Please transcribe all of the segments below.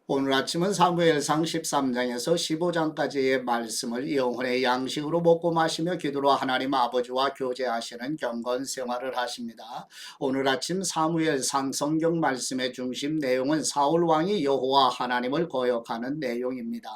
오늘 아침은 사무엘상 13장에서 15장까지의 말씀을 영혼의 양식으로 먹고 마시며 기도로 하나님 아버지와 교제하시는 경건 생활을 하십니다. 오늘 아침 사무엘상 성경 말씀의 중심 내용은 사울 왕이 여호와 하나님을 거역하는 내용입니다.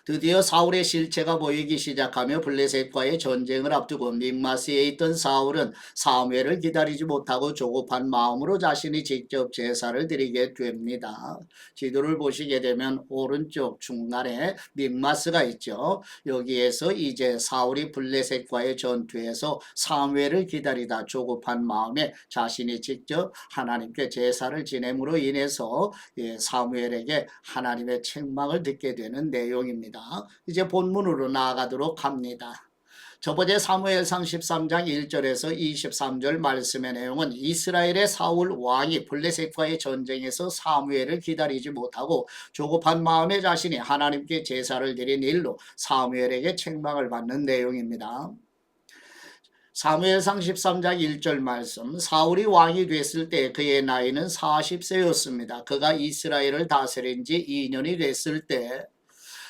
드디어 사울의 실체가 보이기 시작하며 블레셋과의 전쟁을 앞두고 믹마스에 있던 사울은 사무엘을 기다리지 못하고 조급한 마음으로 자신이 직접 제사를 드리게 됩니다. 지도를 보시게 되면 오른쪽 중간에 믹마스가 있죠. 여기에서 이제 사울이 블레셋과의 전투에서 사무엘을 기다리다 조급한 마음에 자신이 직접 하나님께 제사를 지냄으로 인해서 사무엘에게 하나님의 책망을 듣게 되는 내용입니다. 이제 본문으로 나아가도록 합니다. 저번에 사무엘상 13장 1절에서 23절 말씀의 내용은 이스라엘의 사울 왕이 블레셋과의 전쟁에서 사무엘을 기다리지 못하고 조급한 마음에 자신이 하나님께 제사를 드린 일로 사무엘에게 책망을 받는 내용입니다. 사무엘상 13장 1절 말씀, 사울이 왕이 됐을 때 그의 나이는 40세였습니다. 그가 이스라엘을 다스린 지 2년이 됐을 때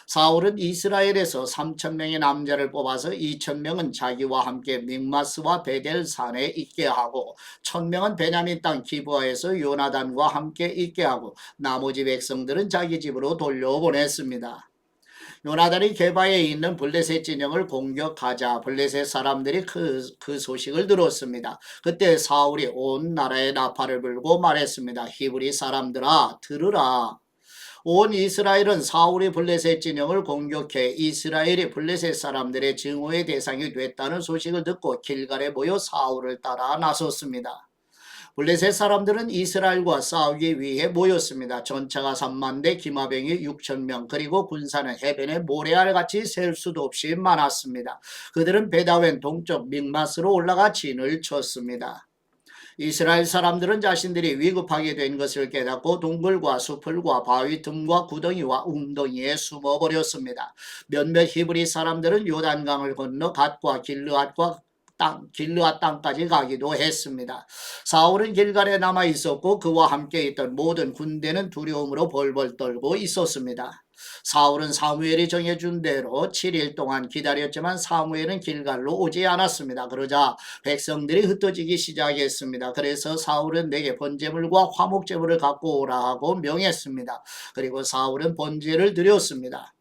사울은 이스라엘에서 3,000명의 남자를 뽑아서 2,000명은 자기와 함께 믹마스와 베델 산에 있게 하고 1,000명은 베냐민 땅 기브아에서 요나단과 함께 있게 하고 나머지 백성들은 자기 집으로 돌려보냈습니다. 요나단이 게바에 있는 블레셋 진영을 공격하자 블레셋 사람들이 그 소식을 들었습니다. 그때 사울이 온 나라에 나팔을 불고 말했습니다. 히브리 사람들아 들으라. 온 이스라엘은 사울이 블레셋 진영을 공격해 이스라엘이 블레셋 사람들의 증오의 대상이 됐다는 소식을 듣고 길갈에 모여 사울을 따라 나섰습니다. 블레셋 사람들은 이스라엘과 싸우기 위해 모였습니다. 전차가 3만 대, 기마병이 6,000명, 그리고 군사는 해변의 모래알같이 셀 수도 없이 많았습니다. 그들은 베다웬 동쪽 믹마스로 올라가 진을 쳤습니다. 이스라엘 사람들은 자신들이 위급하게 된 것을 깨닫고 동굴과 수풀과 바위 틈과 구덩이와 웅덩이에 숨어버렸습니다. 몇몇 히브리 사람들은 요단강을 건너 갓과 길르앗 땅까지 가기도 했습니다. 사울은 길갈에 남아 있었고 그와 함께 있던 모든 군대는 두려움으로 벌벌 떨고 있었습니다. 사울은 사무엘이 정해준 대로 7일 동안 기다렸지만 사무엘은 길갈로 오지 않았습니다. 그러자 백성들이 흩어지기 시작했습니다. 그래서 사울은 내게 번제물과 화목제물을 갖고 오라 하고 명했습니다. 그리고 사울은 번제를 드렸습니다.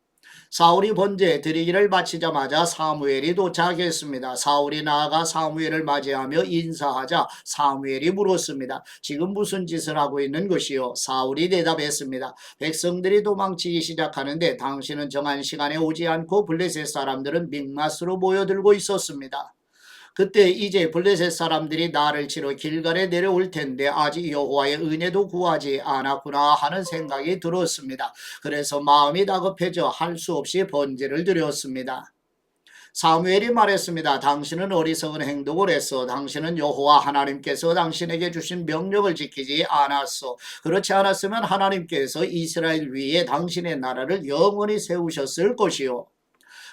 사울이 번제 드리기를 마치자마자 사무엘이 도착했습니다. 사울이 나아가 사무엘을 맞이하며 인사하자 사무엘이 물었습니다. 지금 무슨 짓을 하고 있는 것이요? 사울이 대답했습니다. 백성들이 도망치기 시작하는데 당신은 정한 시간에 오지 않고 블레셋 사람들은 믹마스로 모여들고 있었습니다. 그때 이제 블레셋 사람들이 나를 치러 길갈에 내려올 텐데 아직 여호와의 은혜도 구하지 않았구나 하는 생각이 들었습니다. 그래서 마음이 다급해져 할 수 없이 번제를 드렸습니다. 사무엘이 말했습니다. 당신은 어리석은 행동을 했어. 당신은 여호와 하나님께서 당신에게 주신 명령을 지키지 않았어. 그렇지 않았으면 하나님께서 이스라엘 위에 당신의 나라를 영원히 세우셨을 것이요.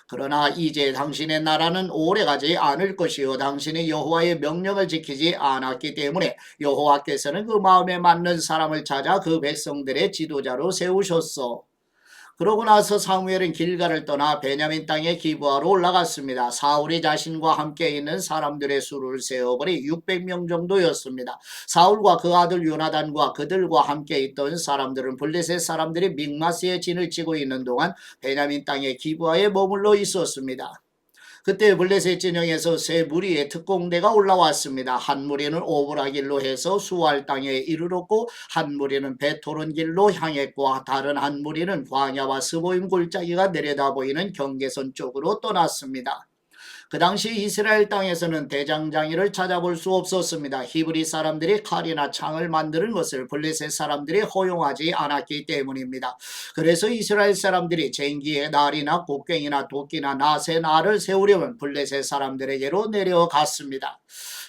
그러나 이제 당신의 나라는 오래가지 않을 것이요 당신이 여호와의 명령을 지키지 않았기 때문에 여호와께서는 그 마음에 맞는 사람을 찾아 그 백성들의 지도자로 세우셨어. 그러고 나서 사무엘은 길갈을 떠나 베냐민 땅의 기브아로 올라갔습니다. 사울이 자신과 함께 있는 사람들의 수를 세어보니 600명 정도였습니다. 사울과 그 아들 요나단과 그들과 함께 있던 사람들은 블레셋 사람들이 믹마스에 진을 치고 있는 동안 베냐민 땅의 기브아에 머물러 있었습니다. 그때 블레셋 진영에서 세 무리의 특공대가 올라왔습니다. 한 무리는 오브라 길로 해서 수알 땅에 이르렀고 한 무리는 베토른 길로 향했고 다른 한 무리는 광야와 스보임 골짜기가 내려다 보이는 경계선 쪽으로 떠났습니다. 그 당시 이스라엘 땅에서는 대장장이를 찾아볼 수 없었습니다. 히브리 사람들이 칼이나 창을 만드는 것을 블레셋 사람들이 허용하지 않았기 때문입니다. 그래서 이스라엘 사람들이 쟁기의 날이나 곡괭이나 도끼나 낫의 날을 세우려면 블레셋 사람들에게로 내려갔습니다.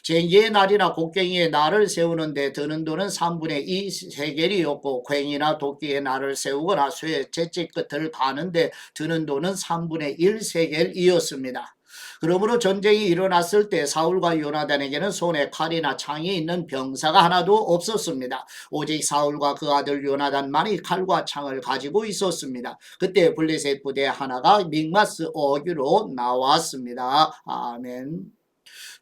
쟁기의 날이나 곡괭이의 날을 세우는데 드는 돈은 3분의 2 세겔이었고 괭이나 도끼의 날을 세우거나 쇠 채찍 끝을 가는데 드는 돈은 3분의 1 세겔이었습니다. 그러므로 전쟁이 일어났을 때 사울과 요나단에게는 손에 칼이나 창이 있는 병사가 하나도 없었습니다. 오직 사울과 그 아들 요나단만이 칼과 창을 가지고 있었습니다. 그때 블레셋 부대 하나가 믹마스 어귀로 나왔습니다. 아멘.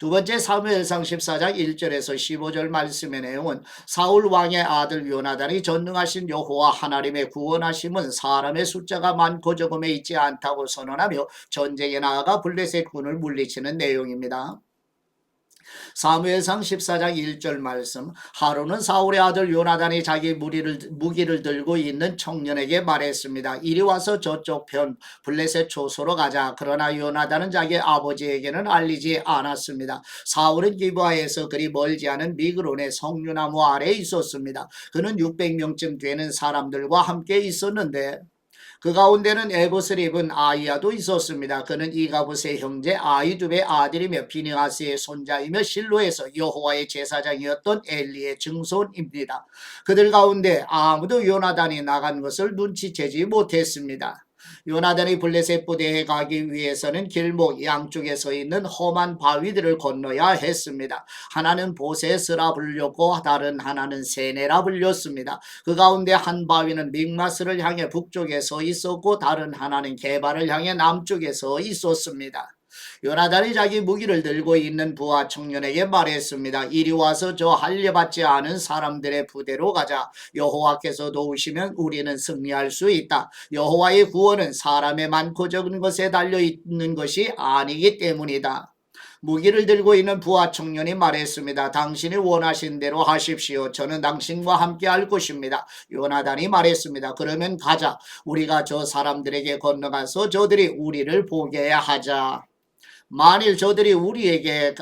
두 번째 사무엘상 14장 1절에서 15절 말씀의 내용은 사울 왕의 아들 요나단이 전능하신 여호와 하나님의 구원하심은 사람의 숫자가 많고 적음에 있지 않다고 선언하며 전쟁에 나아가 블레셋 군을 물리치는 내용입니다. 사무엘상 14장 1절 말씀. 하루는 사울의 아들 요나단이 자기 무기를 들고 있는 청년에게 말했습니다. 이리 와서 저쪽 편 블레셋 초소로 가자. 그러나 요나단은 자기 아버지에게는 알리지 않았습니다. 사울은 기브아에서 그리 멀지 않은 미그론의 석류나무 아래에 있었습니다. 그는 600명쯤 되는 사람들과 함께 있었는데 그 가운데는 에봇을 입은 아이야도 있었습니다. 그는 이가봇의 형제 아이두베의 아들이며 비느하스의 손자이며 실로에서 여호와의 제사장이었던 엘리의 증손입니다. 그들 가운데 아무도 요나단이 나간 것을 눈치채지 못했습니다. 요나단이 블레셋 부대에 가기 위해서는 길목 양쪽에 서 있는 험한 바위들을 건너야 했습니다. 하나는 보셋이라 불렸고 다른 하나는 세네라 불렸습니다. 그 가운데 한 바위는 믹마스를 향해 북쪽에 서 있었고 다른 하나는 게바를 향해 남쪽에 서 있었습니다. 요나단이 자기 무기를 들고 있는 부하 청년에게 말했습니다. 이리 와서 저 할례받지 않은 사람들의 부대로 가자. 여호와께서 도우시면 우리는 승리할 수 있다. 여호와의 구원은 사람의 많고 적은 것에 달려 있는 것이 아니기 때문이다. 무기를 들고 있는 부하 청년이 말했습니다. 당신이 원하신 대로 하십시오. 저는 당신과 함께 할 것입니다. 요나단이 말했습니다. 그러면 가자. 우리가 저 사람들에게 건너가서 저들이 우리를 보게 하자. 만일 저들이 우리가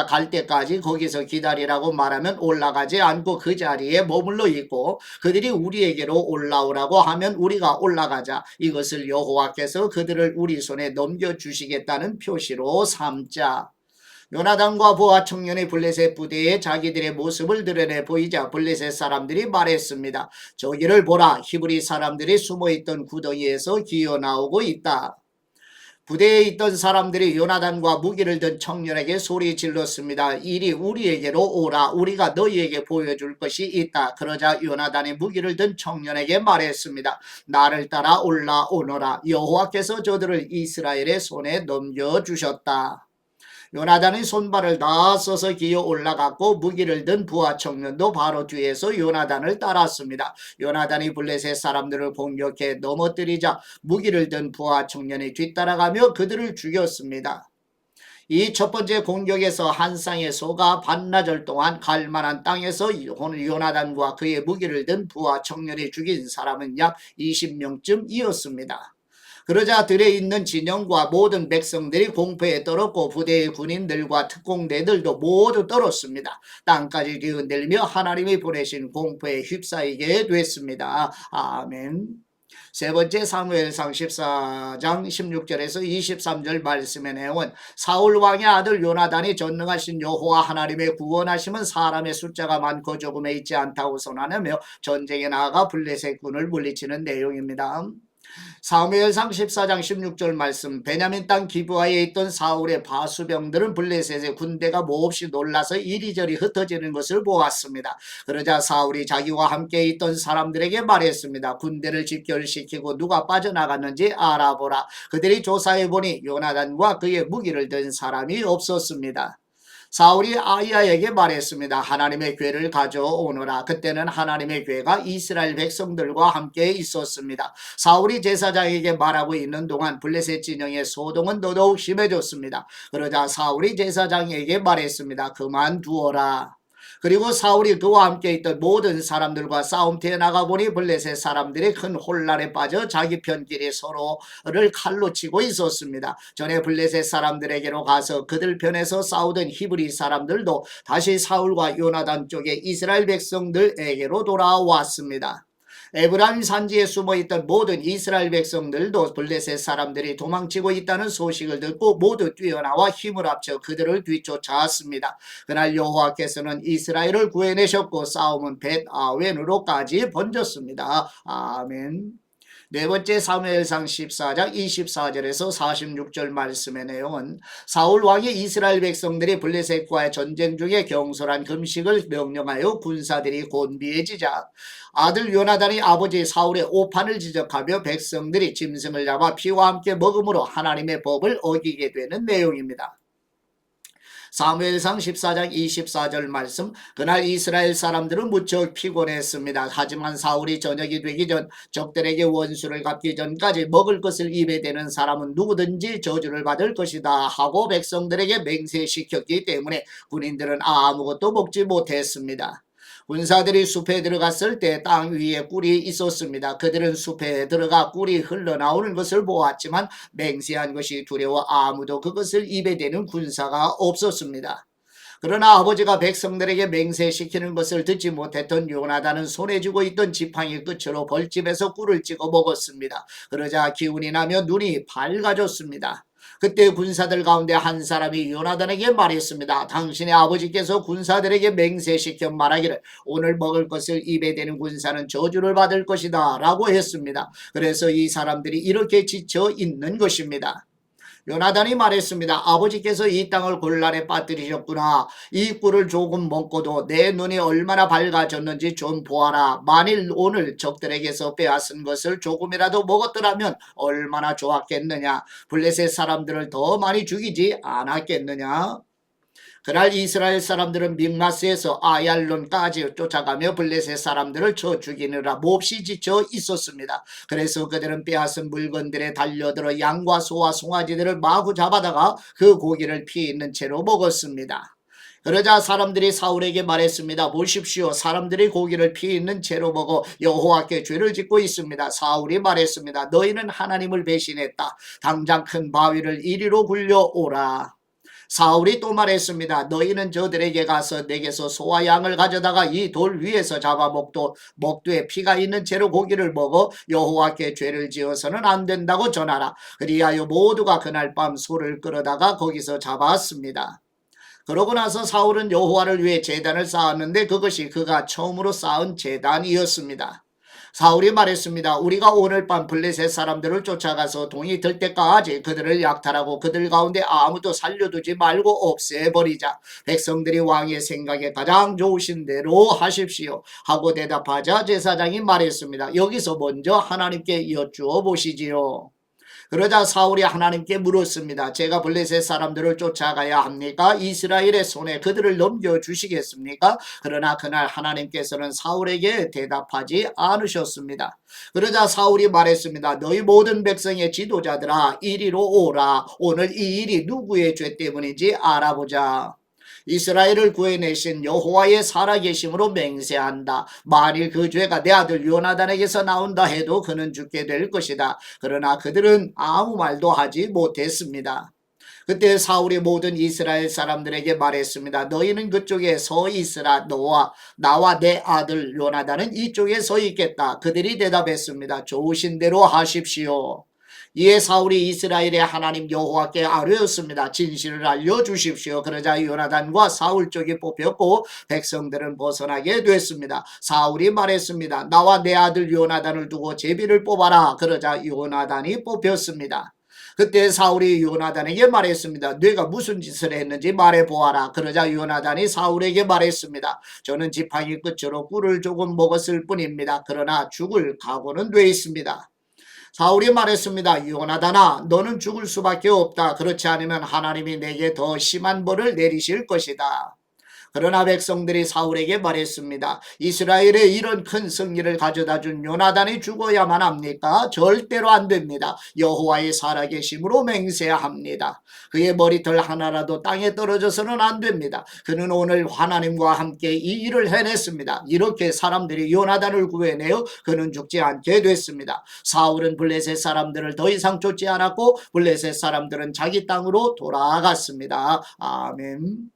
갈 때까지 거기서 기다리라고 말하면 올라가지 않고 그 자리에 머물러 있고 그들이 우리에게로 올라오라고 하면 우리가 올라가자. 이것을 여호와께서 그들을 우리 손에 넘겨주시겠다는 표시로 삼자. 요나단과 부하 청년의 블레셋 부대에 자기들의 모습을 드러내 보이자 블레셋 사람들이 말했습니다. 저기를 보라. 히브리 사람들이 숨어있던 구덩이에서 기어나오고 있다. 부대에 있던 사람들이 요나단과 무기를 든 청년에게 소리 질렀습니다. 이리 우리에게로 오라. 우리가 너희에게 보여줄 것이 있다. 그러자 요나단이 무기를 든 청년에게 말했습니다. 나를 따라 올라오너라. 여호와께서 저들을 이스라엘의 손에 넘겨주셨다. 요나단이 손발을 다 써서 기어 올라갔고 무기를 든 부하 청년도 바로 뒤에서 요나단을 따랐습니다. 요나단이 블레셋 사람들을 공격해 넘어뜨리자 무기를 든 부하 청년이 뒤따라가며 그들을 죽였습니다. 이 첫 번째 공격에서 한 쌍의 소가 반나절 동안 갈만한 땅에서 요나단과 그의 무기를 든 부하 청년이 죽인 사람은 약 20명쯤이었습니다. 그러자 들에 있는 진영과 모든 백성들이 공포에 떨었고 부대의 군인들과 특공대들도 모두 떨었습니다. 땅까지 뒤흔들며 하나님이 보내신 공포에 휩싸이게 됐습니다. 아멘. 세 번째 사무엘상 14장 16절에서 23절 말씀의 내용은 사울 왕의 아들 요나단이 전능하신 여호와 하나님의 구원하심은 사람의 숫자가 많고 적음에 있지 않다고 선언하며 전쟁에 나아가 블레셋 군을 물리치는 내용입니다. 사무엘상 14장 16절 말씀. 베냐민 땅 기브아에 있던 사울의 바수병들은 블레셋의 군대가 몹시 놀라서 이리저리 흩어지는 것을 보았습니다. 그러자 사울이 자기와 함께 있던 사람들에게 말했습니다. 군대를 집결시키고 누가 빠져나갔는지 알아보라. 그들이 조사해보니 요나단과 그의 무기를 든 사람이 없었습니다. 사울이 아이야에게 말했습니다. 하나님의 궤를 가져오너라. 그때는 하나님의 궤가 이스라엘 백성들과 함께 있었습니다. 사울이 제사장에게 말하고 있는 동안 블레셋 진영의 소동은 더더욱 심해졌습니다. 그러자 사울이 제사장에게 말했습니다. 그만두어라. 그리고 사울이 그와 함께 있던 모든 사람들과 싸움터에 나가보니 블레셋 사람들이 큰 혼란에 빠져 자기 편끼리 서로를 칼로 치고 있었습니다. 전에 블레셋 사람들에게로 가서 그들 편에서 싸우던 히브리 사람들도 다시 사울과 요나단 쪽에 이스라엘 백성들에게로 돌아왔습니다. 에브라임 산지에 숨어있던 모든 이스라엘 백성들도 블레셋 사람들이 도망치고 있다는 소식을 듣고 모두 뛰어나와 힘을 합쳐 그들을 뒤쫓아왔습니다. 그날 여호와께서는 이스라엘을 구해내셨고 싸움은 벳아웬으로까지 번졌습니다. 아멘. 네 번째 사무엘상 14장 24절에서 46절 말씀의 내용은 사울 왕이 이스라엘 백성들이 블레셋과의 전쟁 중에 경솔한 금식을 명령하여 군사들이 곤비해지자 아들 요나단이 아버지 사울의 오판을 지적하며 백성들이 짐승을 잡아 피와 함께 먹음으로 하나님의 법을 어기게 되는 내용입니다. 사무엘상 14장 24절 말씀 그날 이스라엘 사람들은 무척 피곤했습니다. 하지만 사울이 저녁이 되기 전 적들에게 원수를 갚기 전까지 먹을 것을 입에 대는 사람은 누구든지 저주를 받을 것이다 하고 백성들에게 맹세시켰기 때문에 군인들은 아무것도 먹지 못했습니다. 군사들이 숲에 들어갔을 때 땅 위에 꿀이 있었습니다. 그들은 숲에 들어가 꿀이 흘러나오는 것을 보았지만 맹세한 것이 두려워 아무도 그것을 입에 대는 군사가 없었습니다. 그러나 아버지가 백성들에게 맹세시키는 것을 듣지 못했던 요나단은 손에 쥐고 있던 지팡이 끝으로 벌집에서 꿀을 찍어 먹었습니다. 그러자 기운이 나며 눈이 밝아졌습니다. 그때 군사들 가운데 한 사람이 요나단에게 말했습니다. 당신의 아버지께서 군사들에게 맹세시켜 말하기를 오늘 먹을 것을 입에 대는 군사는 저주를 받을 것이다 라고 했습니다. 그래서 이 사람들이 이렇게 지쳐 있는 것입니다. 요나단이 말했습니다. 아버지께서 이 땅을 곤란에 빠뜨리셨구나. 이 꿀을 조금 먹고도 내 눈이 얼마나 밝아졌는지 좀 보아라. 만일 오늘 적들에게서 빼앗은 것을 조금이라도 먹었더라면 얼마나 좋았겠느냐. 블레셋 사람들을 더 많이 죽이지 않았겠느냐. 그날 이스라엘 사람들은 믹마스에서 아얄론까지 쫓아가며 블레셋 사람들을 쳐 죽이느라 몹시 지쳐 있었습니다. 그래서 그들은 빼앗은 물건들에 달려들어 양과 소와 송아지들을 마구 잡아다가 그 고기를 피 있는 채로 먹었습니다. 그러자 사람들이 사울에게 말했습니다. 보십시오. 사람들이 고기를 피 있는 채로 먹어 여호와께 죄를 짓고 있습니다. 사울이 말했습니다. 너희는 하나님을 배신했다. 당장 큰 바위를 이리로 굴려오라. 사울이 또 말했습니다. 너희는 저들에게 가서 내게서 소와 양을 가져다가 이 돌 위에서 잡아먹도 목두에 피가 있는 채로 고기를 먹어 여호와께 죄를 지어서는 안 된다고 전하라. 그리하여 모두가 그날 밤 소를 끌어다가 거기서 잡았습니다. 그러고 나서 사울은 여호와를 위해 제단을 쌓았는데 그것이 그가 처음으로 쌓은 제단이었습니다. 사울이 말했습니다. 우리가 오늘 밤 블레셋 사람들을 쫓아가서 동이 들 때까지 그들을 약탈하고 그들 가운데 아무도 살려두지 말고 없애버리자. 백성들이 왕의 생각에 가장 좋으신 대로 하십시오 하고 대답하자 제사장이 말했습니다. 여기서 먼저 하나님께 여쭈어 보시지요. 그러자 사울이 하나님께 물었습니다. 제가 블레셋 사람들을 쫓아가야 합니까? 이스라엘의 손에 그들을 넘겨주시겠습니까? 그러나 그날 하나님께서는 사울에게 대답하지 않으셨습니다. 그러자 사울이 말했습니다. 너희 모든 백성의 지도자들아 이리로 오라. 오늘 이 일이 누구의 죄 때문인지 알아보자. 이스라엘을 구해내신 여호와의 살아계심으로 맹세한다. 만일 그 죄가 내 아들 요나단에게서 나온다 해도 그는 죽게 될 것이다. 그러나 그들은 아무 말도 하지 못했습니다. 그때 사울이 모든 이스라엘 사람들에게 말했습니다. 너희는 그쪽에 서 있으라. 나와 내 아들 요나단은 이쪽에 서 있겠다. 그들이 대답했습니다. 좋으신 대로 하십시오. 이에 사울이 이스라엘의 하나님 여호와께 아뢰었습니다. 진실을 알려주십시오. 그러자 요나단과 사울 쪽이 뽑혔고 백성들은 벗어나게 됐습니다. 사울이 말했습니다. 나와 내 아들 요나단을 두고 제비를 뽑아라. 그러자 요나단이 뽑혔습니다. 그때 사울이 요나단에게 말했습니다. 네가 무슨 짓을 했는지 말해보아라. 그러자 요나단이 사울에게 말했습니다. 저는 지팡이 끝으로 꿀을 조금 먹었을 뿐입니다. 그러나 죽을 각오는 돼 있습니다. 사울이 말했습니다. 요나단아 너는 죽을 수밖에 없다. 그렇지 않으면 하나님이 내게 더 심한 벌을 내리실 것이다. 그러나 백성들이 사울에게 말했습니다. 이스라엘에 이런 큰 승리를 가져다 준 요나단이 죽어야만 합니까? 절대로 안 됩니다. 여호와의 살아계심으로 맹세합니다. 그의 머리털 하나라도 땅에 떨어져서는 안 됩니다. 그는 오늘 하나님과 함께 이 일을 해냈습니다. 이렇게 사람들이 요나단을 구해내어 그는 죽지 않게 됐습니다. 사울은 블레셋 사람들을 더 이상 쫓지 않았고 블레셋 사람들은 자기 땅으로 돌아갔습니다. 아멘.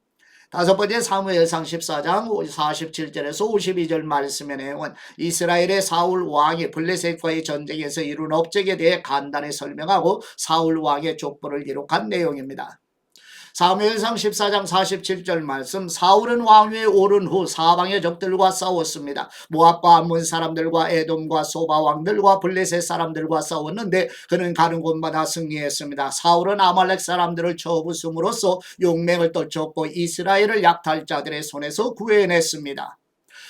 다섯 번째 사무엘상 14장 47절에서 52절 말씀의 내용은 이스라엘의 사울 왕이 블레셋과의 전쟁에서 이룬 업적에 대해 간단히 설명하고 사울 왕의 족보를 기록한 내용입니다. 사무엘상 14장 47절 말씀. 사울은 왕위에 오른 후 사방의 적들과 싸웠습니다. 모압과 암몬 사람들과 에돔과 소바 왕들과 블레셋 사람들과 싸웠는데 그는 가는 곳마다 승리했습니다. 사울은 아말렉 사람들을 쳐부숨으로써 용맹을 떨쳤고 이스라엘을 약탈자들의 손에서 구해냈습니다.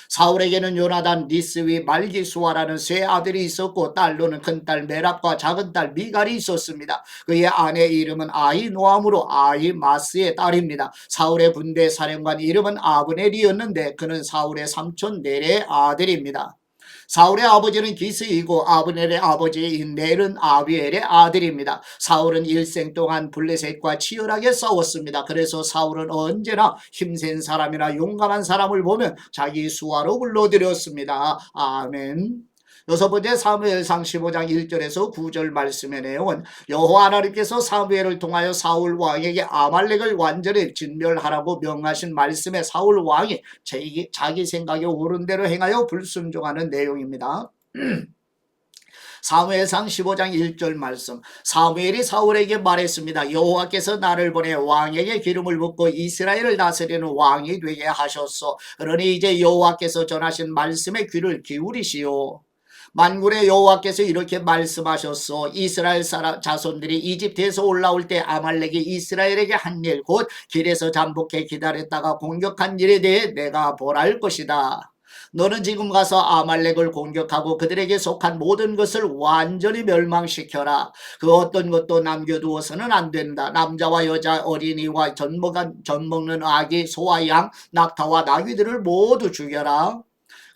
사울에게는 요나단, 니스위, 말기수아라는 세 아들이 있었고 딸로는 큰딸 메랍과 작은딸 미갈이 있었습니다. 그의 아내 이름은 아히노아므로 아히마스의 딸입니다. 사울의 군대 사령관 이름은 아브넬이었는데 그는 사울의 삼촌 넬의 아들입니다. 사울의 아버지는 기스이고 아브넬의 아버지인 넬은 아비엘의 아들입니다. 사울은 일생 동안 블레셋과 치열하게 싸웠습니다. 그래서 사울은 언제나 힘센 사람이나 용감한 사람을 보면 자기 수하로 불러들였습니다. 아멘. 여섯 번째 사무엘상 15장 1절에서 9절 말씀의 내용은 여호와 하나님께서 사무엘을 통하여 사울 왕에게 아말렉을 완전히 진멸하라고 명하신 말씀에 사울 왕이 자기 생각에 옳은 대로 행하여 불순종하는 내용입니다. 사무엘상 15장 1절 말씀. 사무엘이 사울에게 말했습니다. 여호와께서 나를 보내 왕에게 기름을 붓고 이스라엘을 다스리는 왕이 되게 하셨소. 그러니 이제 여호와께서 전하신 말씀에 귀를 기울이시오. 만군의 여호와께서 이렇게 말씀하셨소. 이스라엘 자손들이 이집트에서 올라올 때 아말렉이 이스라엘에게 한 일, 곧 길에서 잠복해 기다렸다가 공격한 일에 대해 내가 벌할 것이다. 너는 지금 가서 아말렉을 공격하고 그들에게 속한 모든 것을 완전히 멸망시켜라. 그 어떤 것도 남겨두어서는 안 된다. 남자와 여자, 어린이와 젖먹는 아기, 소와 양, 낙타와 나귀들을 모두 죽여라.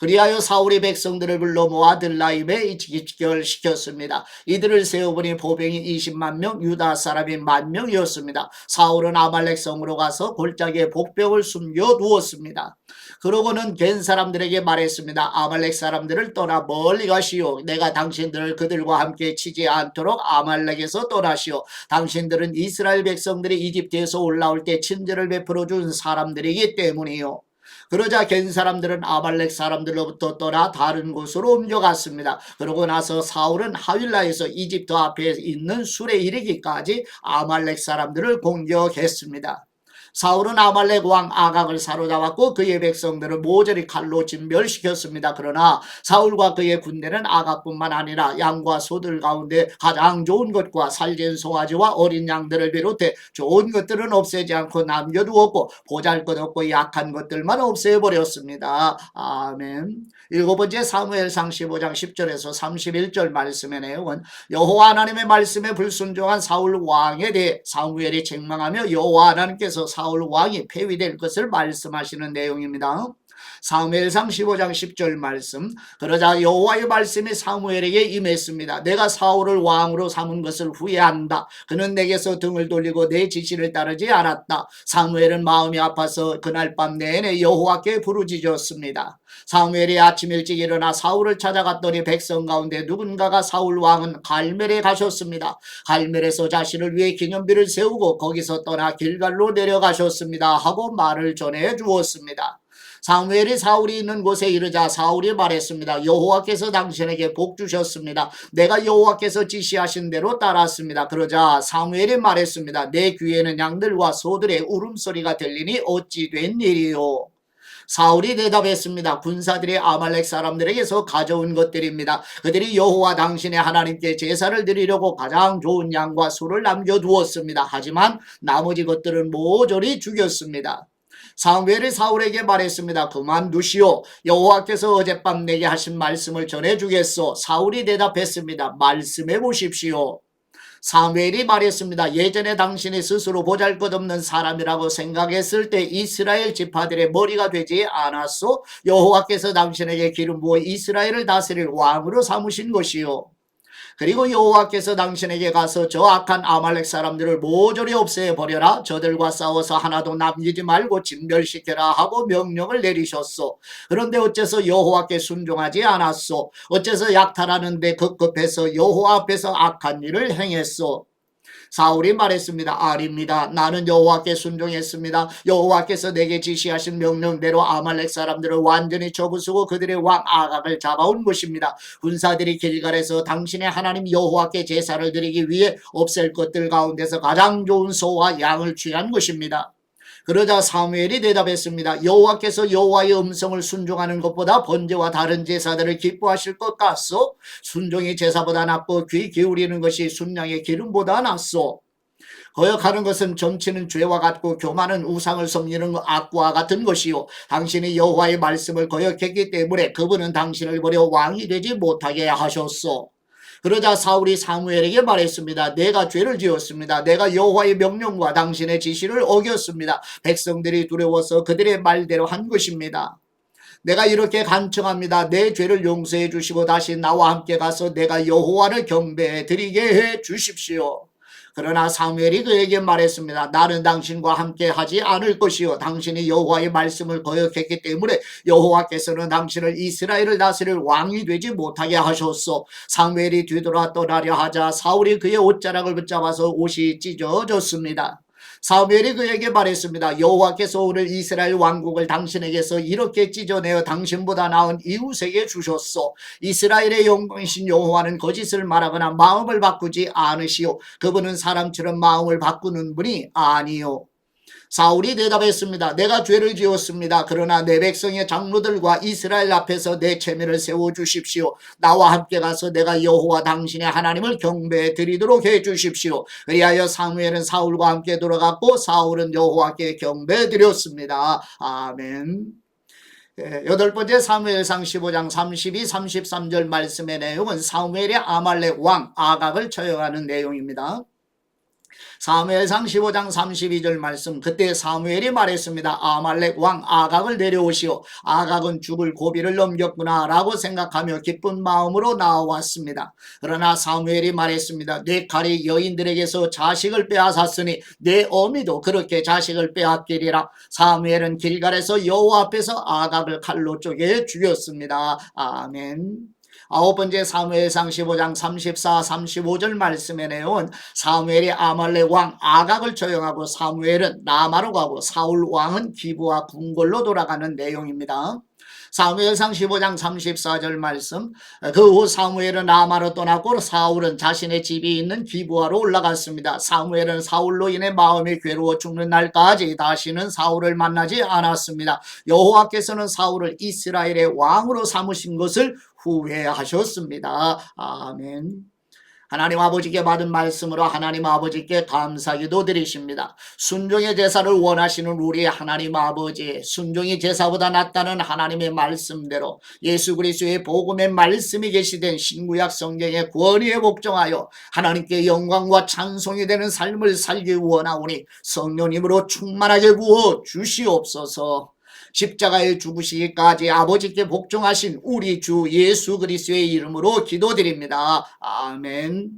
그리하여 사울이 백성들을 불러 모아 들라임에 집결시켰습니다. 이들을 세어보니 보병이 20만 명, 유다 사람이 10,000명이었습니다. 사울은 아말렉 성으로 가서 골짜기에 복병을 숨겨두었습니다. 그러고는 겐 사람들에게 말했습니다. 아말렉 사람들을 떠나 멀리 가시오. 내가 당신들을 그들과 함께 치지 않도록 아말렉에서 떠나시오. 당신들은 이스라엘 백성들이 이집트에서 올라올 때 친절을 베풀어 준 사람들이기 때문이요. 그러자 겐 사람들은 아말렉 사람들로부터 떠나 다른 곳으로 옮겨갔습니다. 그러고 나서 사울은 하윌라에서 이집트 앞에 있는 술에 이르기까지 아말렉 사람들을 공격했습니다. 사울은 아말렉 왕 아각을 사로잡았고 그의 백성들을 모조리 칼로 진멸시켰습니다. 그러나 사울과 그의 군대는 아각뿐만 아니라 양과 소들 가운데 가장 좋은 것과 살찐 송아지와 어린 양들을 비롯해 좋은 것들은 없애지 않고 남겨두었고 보잘것없고 약한 것들만 없애버렸습니다. 아멘. 일곱 번째 사무엘상 15장 10절에서 31절 말씀의 내용은 여호와 하나님의 말씀에 불순종한 사울 왕에 대해 사무엘이 책망하며 여호와 하나님께서 사울 왕이 폐위될 것을 말씀하시는 내용입니다. 사무엘상 15장 10절 말씀. 그러자 여호와의 말씀이 사무엘에게 임했습니다. 내가 사울을 왕으로 삼은 것을 후회한다. 그는 내게서 등을 돌리고 내 지시를 따르지 않았다. 사무엘은 마음이 아파서 그날 밤 내내 여호와께 부르짖었습니다. 사무엘이 아침 일찍 일어나 사울을 찾아갔더니 백성 가운데 누군가가 사울 왕은 갈멜에 가셨습니다. 갈멜에서 자신을 위해 기념비를 세우고 거기서 떠나 길갈로 내려가셨습니다 하고 말을 전해 주었습니다. 사무엘이 사울이 있는 곳에 이르자 사울이 말했습니다. 여호와께서 당신에게 복 주셨습니다. 내가 여호와께서 지시하신 대로 따랐습니다. 그러자 사무엘이 말했습니다. 내 귀에는 양들과 소들의 울음소리가 들리니 어찌 된 일이요? 사울이 대답했습니다. 군사들이 아말렉 사람들에게서 가져온 것들입니다. 그들이 여호와 당신의 하나님께 제사를 드리려고 가장 좋은 양과 소를 남겨두었습니다. 하지만 나머지 것들은 모조리 죽였습니다. 사무엘이 사울에게 말했습니다. 그만두시오. 여호와께서 어젯밤 내게 하신 말씀을 전해주겠소. 사울이 대답했습니다. 말씀해 보십시오. 사무엘이 말했습니다. 예전에 당신이 스스로 보잘것없는 사람이라고 생각했을 때 이스라엘 지파들의 머리가 되지 않았소? 여호와께서 당신에게 기름 부어 이스라엘을 다스릴 왕으로 삼으신 것이요. 그리고 여호와께서 당신에게 가서 저 악한 아말렉 사람들을 모조리 없애버려라. 저들과 싸워서 하나도 남기지 말고 진멸시켜라 하고 명령을 내리셨소. 그런데 어째서 여호와께 순종하지 않았소? 어째서 약탈하는데 급급해서 여호와 앞에서 악한 일을 행했소? 사울이 말했습니다. 아닙니다. 나는 여호와께 순종했습니다. 여호와께서 내게 지시하신 명령대로 아말렉 사람들을 완전히 쳐부수고 그들의 왕 아각을 잡아온 것입니다. 군사들이 길갈에서 당신의 하나님 여호와께 제사를 드리기 위해 없앨 것들 가운데서 가장 좋은 소와 양을 취한 것입니다. 그러자 사무엘이 대답했습니다. 여호와께서 여호와의 음성을 순종하는 것보다 번제와 다른 제사들을 기뻐하실 것 같소? 순종이 제사보다 낫고 귀 기울이는 것이 순양의 기름보다 낫소. 거역하는 것은 점치는 죄와 같고 교만은 우상을 섬기는 악과 같은 것이요 당신이 여호와의 말씀을 거역했기 때문에 그분은 당신을 버려 왕이 되지 못하게 하셨소. 그러자 사울이 사무엘에게 말했습니다. 내가 죄를 지었습니다. 내가 여호와의 명령과 당신의 지시를 어겼습니다. 백성들이 두려워서 그들의 말대로 한 것입니다. 내가 이렇게 간청합니다. 내 죄를 용서해 주시고 다시 나와 함께 가서 내가 여호와를 경배해 드리게 해 주십시오. 그러나 사무엘이 그에게 말했습니다. 나는 당신과 함께 하지 않을 것이요 당신이 여호와의 말씀을 거역했기 때문에 여호와께서는 당신을 이스라엘을 다스릴 왕이 되지 못하게 하셨소. 사무엘이 뒤돌아 떠나려 하자 사울이 그의 옷자락을 붙잡아서 옷이 찢어졌습니다. 사무엘이 그에게 말했습니다. 여호와께서 오늘 이스라엘 왕국을 당신에게서 이렇게 찢어내어 당신보다 나은 이웃에게 주셨소. 이스라엘의 영광이신 여호와는 거짓을 말하거나 마음을 바꾸지 않으시오. 그분은 사람처럼 마음을 바꾸는 분이 아니요. 사울이 대답했습니다. 내가 죄를 지었습니다. 그러나 내 백성의 장로들과 이스라엘 앞에서 내 체면을 세워주십시오. 나와 함께 가서 내가 여호와 당신의 하나님을 경배해 드리도록 해주십시오. 그리하여 사무엘은 사울과 함께 돌아갔고 사울은 여호와께 경배해 드렸습니다. 아멘. 여덟 번째 사무엘상 15장 32, 33절 말씀의 내용은 사무엘이 아말렉 왕 아각을 처형하는 내용입니다. 사무엘상 15장 32절 말씀 그때 사무엘이 말했습니다. 아말렉 왕 아각을 내려오시오. 아각은 죽을 고비를 넘겼구나 라고 생각하며 기쁜 마음으로 나왔습니다. 그러나 사무엘이 말했습니다. 내 칼이 여인들에게서 자식을 빼앗았으니 내 어미도 그렇게 자식을 빼앗기리라. 사무엘은 길갈에서 여호와 앞에서 아각을 칼로 쪼개 죽였습니다. 아멘. 아홉 번째 사무엘상 15장 34, 35절 말씀의 내용은 사무엘이 아말렉 왕 아각을 처형하고 사무엘은 라마로 가고 사울 왕은 기브와 궁궐로 돌아가는 내용입니다. 사무엘상 15장 34절 말씀 그 후 사무엘은 라마로 떠났고 사울은 자신의 집이 있는 기브아로 올라갔습니다. 사무엘은 사울로 인해 마음이 괴로워 죽는 날까지 다시는 사울을 만나지 않았습니다. 여호와께서는 사울을 이스라엘의 왕으로 삼으신 것을 후회하셨습니다. 아멘. 하나님 아버지께 받은 말씀으로 하나님 아버지께 감사기도 드리십니다. 순종의 제사를 원하시는 우리 하나님 아버지, 순종이 제사보다 낫다는 하나님의 말씀대로 예수 그리스도의 복음의 말씀이 계시된 신구약 성경의 권위에 복종하여 하나님께 영광과 찬송이 되는 삶을 살기 원하오니 성령님으로 충만하게 부어 주시옵소서. 십자가에 죽으시기까지 아버지께 복종하신 우리 주 예수 그리스도의 이름으로 기도드립니다. 아멘.